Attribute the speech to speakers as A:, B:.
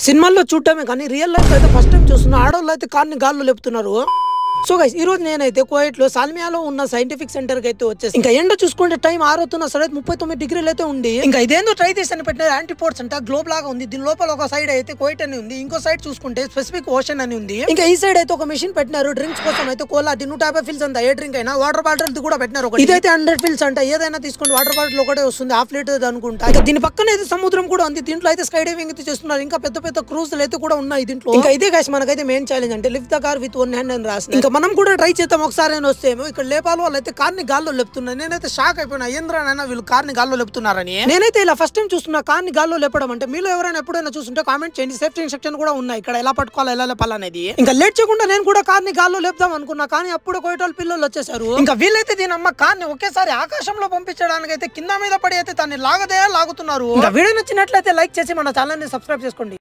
A: సినిమాల్లో చూడటమే కానీ రియల్ లైఫ్ అయితే ఫస్ట్ టైం చూస్తున్నా. ఆడవాళ్ళు అయితే కార్ని గాల్లో లేపుతున్నారు. సో గైస్ ఈ రోజు నేనైతే కువైట్ లో సాల్మియాలో ఉన్న సైంటిఫిక్ సెంటర్ కి అయితే వచ్చేసి ఇంకా ఎండ చూసుకుంటే టైం 6 అవుతున్న సరే 39 డిగ్రీలు అయితే ఉంది. ఇంకా ఇదేందో ట్రై చేసి పెట్టిన యాంటీపోర్ట్స్ అంటే గ్లోబ్ లాగా ఉంది. దీని లోపల ఒక సైడ్ అయితే కువైట్ అని ఉంది, ఇంకో సైడ్ చూసుకుంటే స్పెసిఫిక్ ఓషన్ అని ఉంది. ఇంకా ఈ సైడ్ అయితే ఒక మెషిన్ పెట్టినారు డ్రింక్స్ కోసం. అయితే కోలా 150 ఫిల్స్ అంత ఏ డ్రింక్ అయినా వాటర్ బాటిల్ కూడా పెట్టినారు. ఇదైతే 100 ఫిల్స్ అంటే ఏదైనా తీసుకుంటే వాటర్ బాటిల్ ఒకటే వస్తుంది, హాఫ్ లీటర్ అనుకుంటా. ఇంకా దీని పక్కన అయితే సముద్రం కూడా ఉంది. దీంట్లో అయితే స్కై డైవింగ్ అయితే చేస్తున్నారు. ఇంకా పెద్ద పెద్ద క్రూజ్లు అయితే కూడా ఉన్నాయి దీంట్లో. ఇంకా ఇదే గైస్ మనకైతే మెయిన్ ఛాలెంజ్ అంటే lift the car with 1 hand అని రాసి ఇంకా మనం కూడా ట్రై చేద్దాం ఒకసారి అని వస్తేమో. ఇక్కడ లేపాలు వాళ్ళు అయితే కార్ని గాల్లో లేపుతున్నారు. నేనైతే షాక్ అయిపోయినా, ఏంద్రానైనా వీళ్ళు కార్ని గాల్లో లేపుతున్నారని. నేనైతే ఇలా ఫస్ట్ టైం చూస్తున్నా కార్ని గాల్లో లేపడం. అంటే మీలో ఎవరైనా ఎప్పుడైనా చూస్తుంటే కామెంట్ చేయండి. సేఫ్టీ ఇన్స్ట్రక్షన్ కూడా ఉన్నాయి ఇక్కడ, ఎలా పట్టుకోవాలి ఎలా లేపాలనేది. ఇంకా లేట్ చేయకుండా నేను కూడా కార్ని గాల్లో లేపుదాం అనుకున్నా, కానీ అప్పుడు కోయటోల్ పిల్లలు వచ్చేసారు. ఇంకా వీళ్ళైతే దీని అమ్మ కార్ని ఒకేసారి ఆకాశంలో పంపించడానికి అయితే కింద మీద పడి అయితే దాన్ని లాగుతున్నారు. ఇంకా వీడియో నచ్చినట్లయితే లైక్ చేసి మన ఛానల్ ని సబ్స్క్రైబ్ చేసుకోండి.